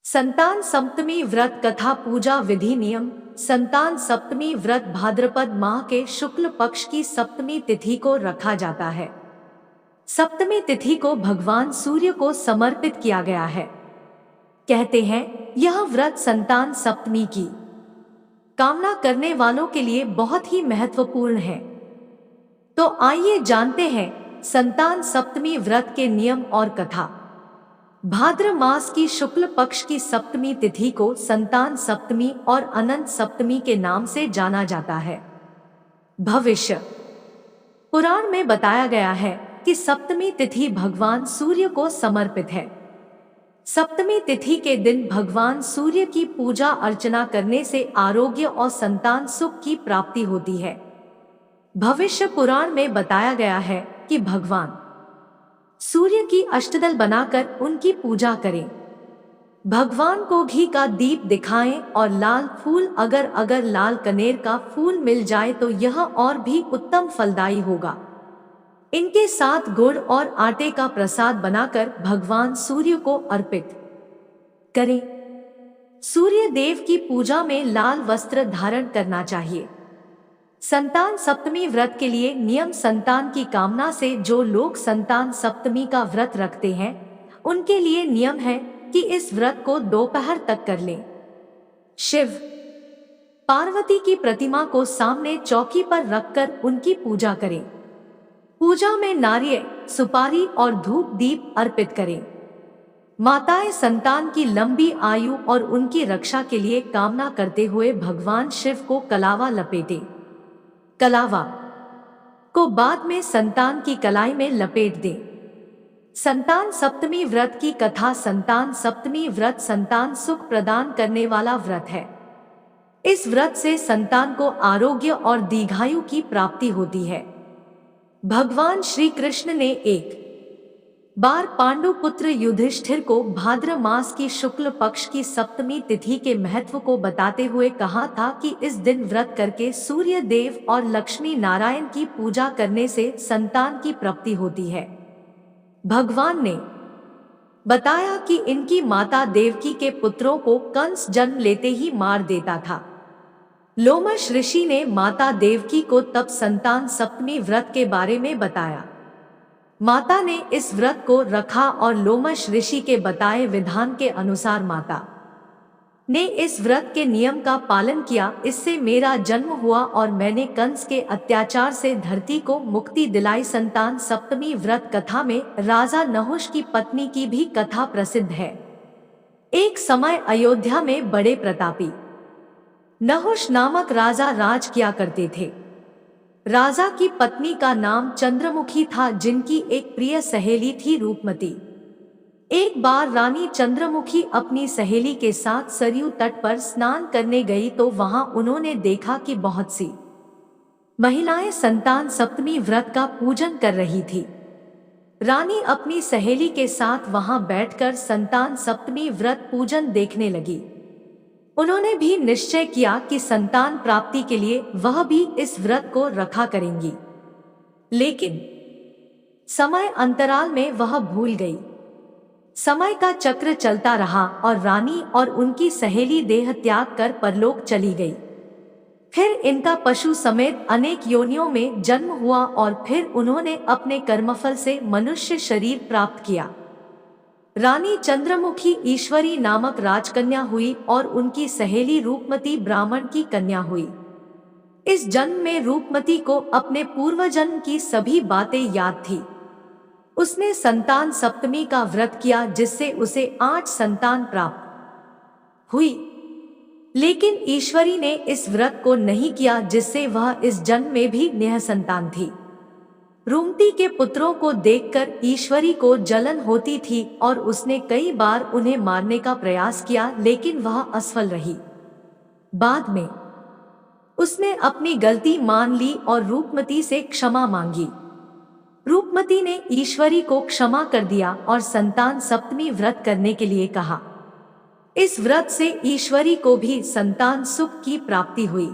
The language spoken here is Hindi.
संतान सप्तमी व्रत कथा पूजा विधि नियम। संतान सप्तमी व्रत भाद्रपद माह के शुक्ल पक्ष की सप्तमी तिथि को रखा जाता है। सप्तमी तिथि को भगवान सूर्य को समर्पित किया गया है। कहते हैं यह व्रत संतान सप्तमी की कामना करने वालों के लिए बहुत ही महत्वपूर्ण है। तो आइए जानते हैं संतान सप्तमी व्रत के नियम और कथा। भाद्र मास की शुक्ल पक्ष की सप्तमी तिथि को संतान सप्तमी और अनंत सप्तमी के नाम से जाना जाता है। भविष्य पुराण में बताया गया है कि सप्तमी तिथि भगवान सूर्य को समर्पित है। सप्तमी तिथि के दिन भगवान सूर्य की पूजा अर्चना करने से आरोग्य और संतान सुख की प्राप्ति होती है। भविष्य पुराण में बताया गया है कि भगवान सूर्य की अष्टदल बनाकर उनकी पूजा करें, भगवान को घी का दीप दिखाएं और लाल फूल अगर लाल कनेर का फूल मिल जाए तो यह और भी उत्तम फलदायी होगा। इनके साथ गुड़ और आटे का प्रसाद बनाकर भगवान सूर्य को अर्पित करें। सूर्य देव की पूजा में लाल वस्त्र धारण करना चाहिए। संतान सप्तमी व्रत के लिए नियम। संतान की कामना से जो लोग संतान सप्तमी का व्रत रखते हैं उनके लिए नियम है कि इस व्रत को दोपहर तक कर लें। शिव पार्वती की प्रतिमा को सामने चौकी पर रखकर उनकी पूजा करें। पूजा में नारियल, सुपारी और धूप दीप अर्पित करें। माताएं संतान की लंबी आयु और उनकी रक्षा के लिए कामना करते हुए भगवान शिव को कलावा लपेटें। कलावा को बाद में संतान की कलाई में लपेट दें। संतान सप्तमी व्रत की कथा। संतान सप्तमी व्रत संतान सुख प्रदान करने वाला व्रत है। इस व्रत से संतान को आरोग्य और दीर्घायु की प्राप्ति होती है। भगवान श्री कृष्ण ने एक बार पांडु पुत्र युधिष्ठिर को भाद्र मास की शुक्ल पक्ष की सप्तमी तिथि के महत्व को बताते हुए कहा था कि इस दिन व्रत करके सूर्य देव और लक्ष्मी नारायण की पूजा करने से संतान की प्राप्ति होती है। भगवान ने बताया कि इनकी माता देवकी के पुत्रों को कंस जन्म लेते ही मार देता था। लोमश ऋषि ने माता देवकी को तब संतान सप्तमी व्रत के बारे में बताया। माता ने इस व्रत को रखा और लोमश ऋषि के बताए विधान के अनुसार माता ने इस व्रत के नियम का पालन किया। इससे मेरा जन्म हुआ और मैंने कंस के अत्याचार से धरती को मुक्ति दिलाई। संतान सप्तमी व्रत कथा में राजा नहुष की पत्नी की भी कथा प्रसिद्ध है। एक समय अयोध्या में बड़े प्रतापी नहुष नामक राजा राज किया करते थे। राजा की पत्नी का नाम चंद्रमुखी था, जिनकी एक प्रिय सहेली थी रूपमती। एक बार रानी चंद्रमुखी अपनी सहेली के साथ सरयू तट पर स्नान करने गई तो वहां उन्होंने देखा कि बहुत सी महिलाएं संतान सप्तमी व्रत का पूजन कर रही थी। रानी अपनी सहेली के साथ वहां बैठकर संतान सप्तमी व्रत पूजन देखने लगी। उन्होंने भी निश्चय किया कि संतान प्राप्ति के लिए वह भी इस व्रत को रखा करेंगी, लेकिन समय अंतराल में वह भूल गई। समय का चक्र चलता रहा और रानी और उनकी सहेली देह त्याग कर परलोक चली गई। फिर इनका पशु समेत अनेक योनियों में जन्म हुआ और फिर उन्होंने अपने कर्मफल से मनुष्य शरीर प्राप्त किया। रानी चंद्रमुखी ईश्वरी नामक राजकन्या हुई और उनकी सहेली रूपमती ब्राह्मण की कन्या हुई। इस जन्म में रूपमती को अपने पूर्व जन्म की सभी बातें याद थी। उसने संतान सप्तमी का व्रत किया, जिससे उसे 8 संतान प्राप्त हुई। लेकिन ईश्वरी ने इस व्रत को नहीं किया, जिससे वह इस जन्म में भी निःसंतान थी। रूमती के पुत्रों को देखकर ईश्वरी को जलन होती थी और उसने कई बार उन्हें मारने का प्रयास किया, लेकिन वह असफल रही। बाद में उसने अपनी गलती मान ली और रूपमती से क्षमा मांगी। रूपमती ने ईश्वरी को क्षमा कर दिया और संतान सप्तमी व्रत करने के लिए कहा। इस व्रत से ईश्वरी को भी संतान सुख की प्राप्ति हुई।